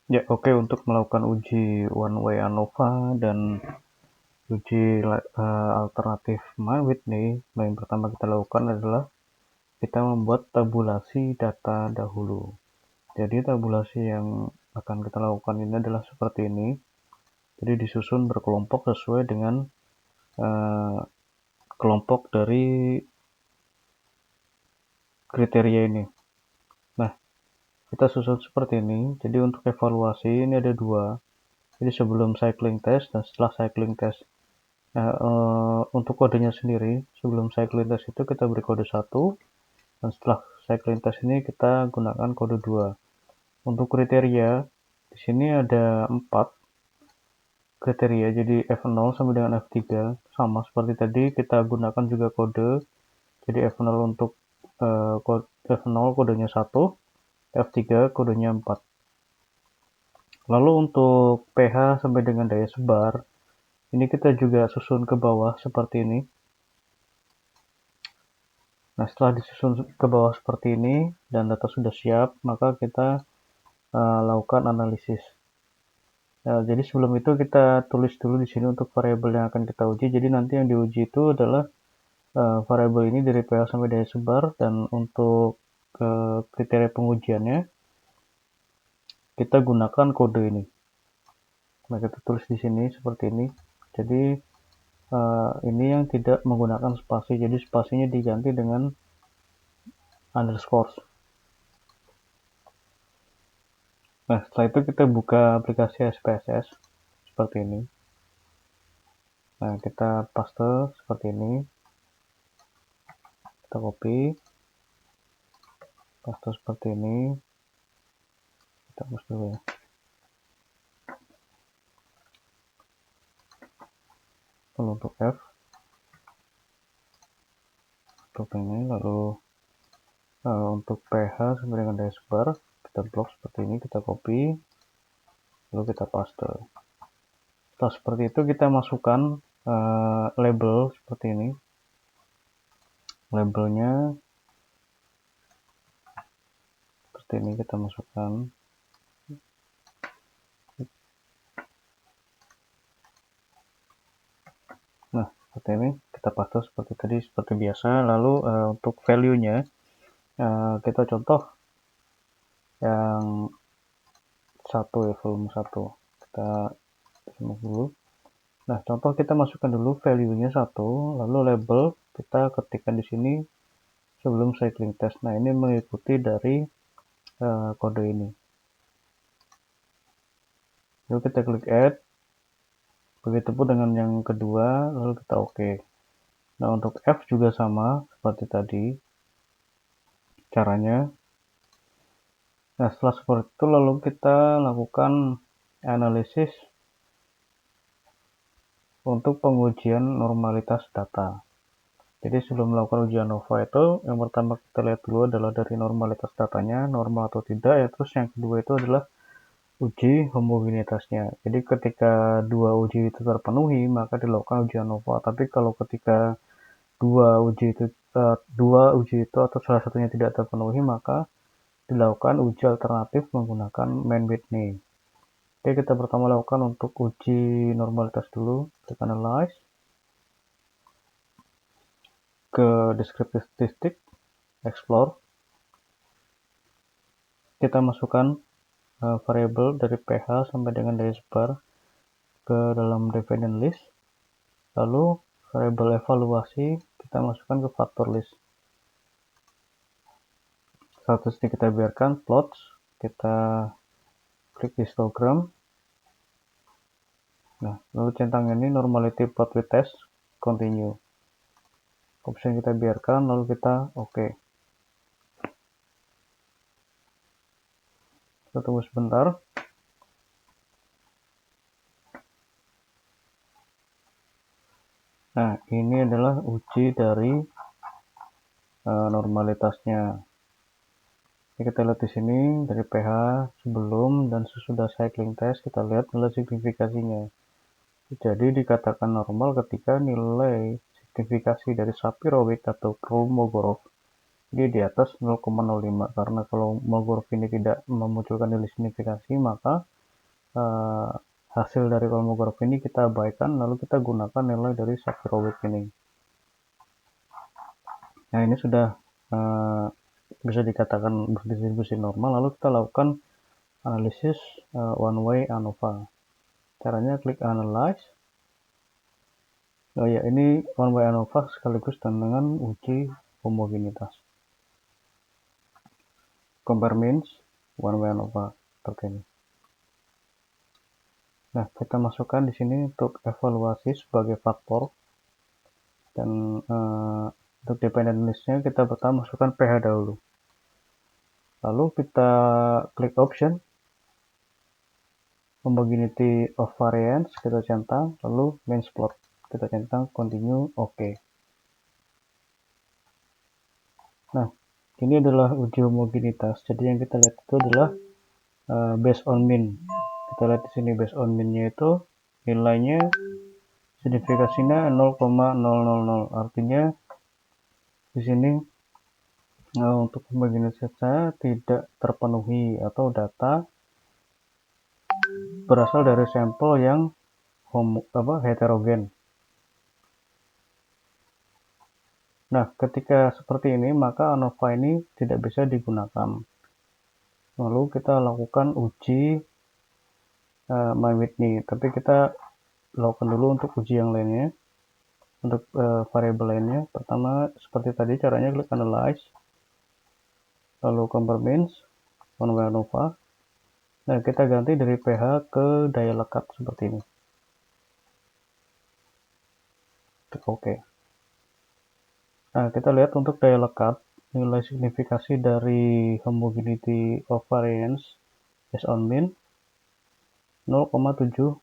Ya, oke, untuk melakukan uji one way ANOVA dan uji alternatif MyWit nih, yang pertama kita lakukan adalah kita membuat tabulasi data dahulu. Jadi tabulasi yang akan kita lakukan ini adalah seperti ini. Jadi disusun berkelompok sesuai dengan uh, kelompok dari kriteria ini. Nah, kita susun seperti ini. Jadi untuk evaluasi ini ada dua. Jadi sebelum cycling test dan setelah cycling test. Nah, untuk kodenya sendiri, sebelum cycling test itu kita beri kode 1, dan setelah cycling test ini kita gunakan kode 2. Untuk kriteria, di sini ada 4 kriteria, jadi F0 sampai dengan F3, sama seperti tadi, kita gunakan juga kode, jadi F0 untuk F0 kodenya 1, F3 kodenya 4. Lalu untuk pH sampai dengan daya sebar, ini kita juga susun ke bawah seperti ini. Nah, setelah disusun ke bawah seperti ini dan data sudah siap, maka kita lakukan analisis. Nah, jadi sebelum itu kita tulis dulu di sini untuk variabel yang akan kita uji. Jadi nanti yang diuji itu adalah variabel ini dari pH sampai daya sebar, dan untuk kriteria pengujiannya kita gunakan kode ini. Nah, kita tulis di sini seperti ini. Jadi ini yang tidak menggunakan spasi. Jadi spasinya diganti dengan underscore. Nah, setelah itu kita buka aplikasi SPSS seperti ini. Nah, kita paste seperti ini. Kita copy, paste seperti ini. Kita hapus dulu ya. Lalu untuk F, untuk ini, lalu untuk pH sampai dengan daya sebar, kita blok seperti ini, kita copy, lalu kita paste. Setelah seperti itu kita masukkan label seperti ini. Labelnya seperti ini kita masukkan. Nah, seperti ini kita paste seperti tadi, seperti biasa. Lalu untuk value-nya kita contoh yang satu ya, volume 1. Kita simak dulu. Nah, contoh kita masukkan dulu value-nya 1, lalu label kita ketikkan di sini sebelum cycling test. Nah, ini mengikuti dari kode ini. Lalu kita klik add. Begitupun dengan yang kedua, lalu kita oke. Nah, untuk F juga sama seperti tadi caranya. Nah, setelah seperti itu lalu kita lakukan analisis untuk pengujian normalitas data. Jadi sebelum melakukan ujian ANOVA itu, yang pertama kita lihat dulu adalah dari normalitas datanya, normal atau tidak ya. Terus yang kedua itu adalah uji homogenitasnya. Jadi ketika dua uji itu terpenuhi, maka dilakukan uji ANOVA. Tapi kalau ketika dua uji itu atau salah satunya tidak terpenuhi, maka dilakukan uji alternatif menggunakan MAN-WITH-NI. Oke, kita pertama lakukan untuk uji normalitas dulu. Klik analyze, ke descriptive statistik, explore. Kita masukkan variabel dari pH sampai dengan daya sebar ke dalam dependent list. Lalu variabel evaluasi kita masukkan ke factor list. Statusnya kita biarkan plots. Kita klik histogram. Nah, lalu centang ini normality plot with test, continue. Option kita biarkan, lalu kita oke. Kita tunggu sebentar. Nah, ini adalah uji dari normalitasnya. Ini kita lihat di sini dari pH sebelum dan sesudah cycling test, kita lihat nilai signifikasinya. Jadi dikatakan normal ketika nilai signifikasi dari Shapiro-Wilk atau Kolmogorov ini di atas 0,05. Karena kalau Kolmogorov ini tidak memunculkan nilai signifikasi, maka hasil dari kolmograf ini kita abaikan, lalu kita gunakan nilai dari Shapiro-Wilk ini. Nah, ini sudah bisa dikatakan berdistribusi normal. Lalu kita lakukan analisis one way ANOVA. Caranya klik analyze. Oh ya, ini one way ANOVA sekaligus dengan uji homogenitas. Compare means one way ANOVA seperti ini. Nah, kita masukkan di sini untuk evaluasi sebagai faktor, dan untuk dependent listnya kita pertama masukkan pH dahulu. Lalu kita klik option, homogeneity of variance kita centang, lalu means plot kita centang, continue, oke. Nah, ini adalah uji homogenitas. Jadi yang kita lihat itu adalah based on mean. Kita lihat di sini based on mean-nya itu nilainya signifikasinya 0,000. Artinya di sini untuk homogenitasnya tidak terpenuhi atau data berasal dari sampel yang heterogen. Nah, ketika seperti ini maka ANOVA ini tidak bisa digunakan. Lalu kita lakukan uji Mann-Whitney, tapi kita lakukan dulu untuk uji yang lainnya, untuk variabel lainnya. Pertama seperti tadi caranya klik analyze, lalu compare means one way ANOVA. Nah, kita ganti dari pH ke daya lekat seperti ini. Klik OK. Nah, kita lihat untuk daya lekat, nilai signifikasi dari homogeneity of variance based on mean 0,744.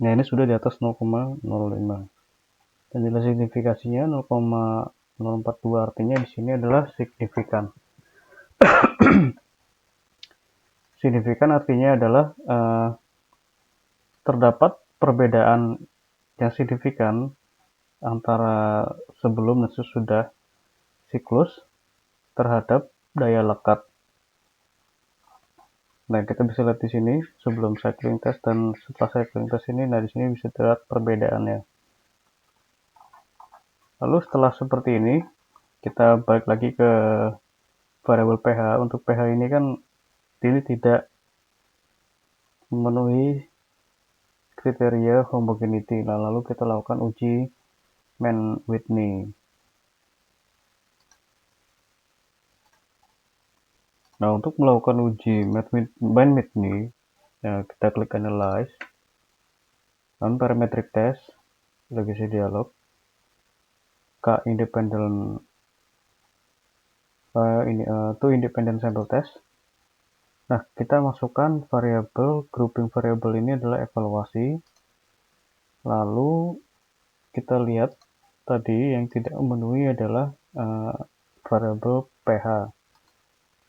Nah, ini sudah di atas 0,05. Dan nilai signifikasinya 0,042, artinya di sini adalah signifikan. Signifikan artinya adalah terdapat perbedaan yang signifikan antara sebelum dan sesudah siklus terhadap daya lekat. Nah, kita bisa lihat di sini sebelum cycling test dan setelah cycling test ini. Nah, di sini bisa terlihat perbedaannya. Lalu setelah seperti ini, kita balik lagi ke variabel pH. Untuk pH ini kan ini tidak memenuhi kriteria homogeneity. Nah, lalu kita lakukan uji Mann-Whitney. Nah, untuk melakukan uji Mann-Whitney, ya, kita klik analyze, non-parametric test, legacy dialog, K independent to independent sample test. Nah, kita masukkan variabel, grouping variabel ini adalah evaluasi. Lalu kita lihat tadi yang tidak memenuhi adalah variabel pH.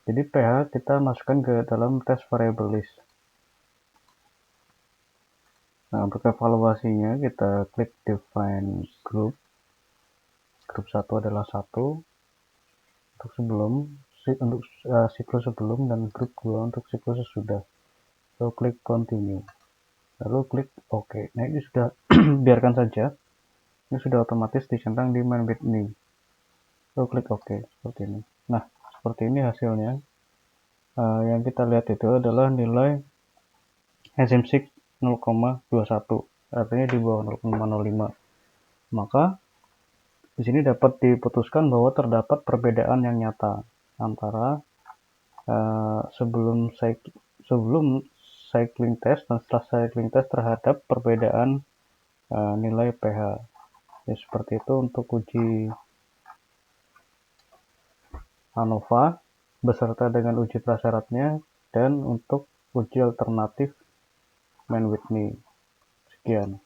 Jadi pH kita masukkan ke dalam test variable list. Nah, untuk evaluasinya kita klik define group. Grup 1 adalah 1 untuk siklus sebelum, dan grup 2 untuk siklus sesudah. Lalu klik continue. Lalu klik OK. Nah, ini sudah biarkan saja. Ini sudah otomatis dicentang di Mann-Whitney. Lalu klik OK seperti ini. Nah, seperti ini hasilnya. Yang kita lihat itu adalah nilai enzim SIG 0,21, artinya di bawah 0,05. Maka di sini dapat diputuskan bahwa terdapat perbedaan yang nyata antara sebelum cycling test dan setelah cycling test terhadap perbedaan nilai pH. Ya, seperti itu untuk uji ANOVA beserta dengan uji prasyaratnya dan untuk uji alternatif Mann-Whitney. Sekian.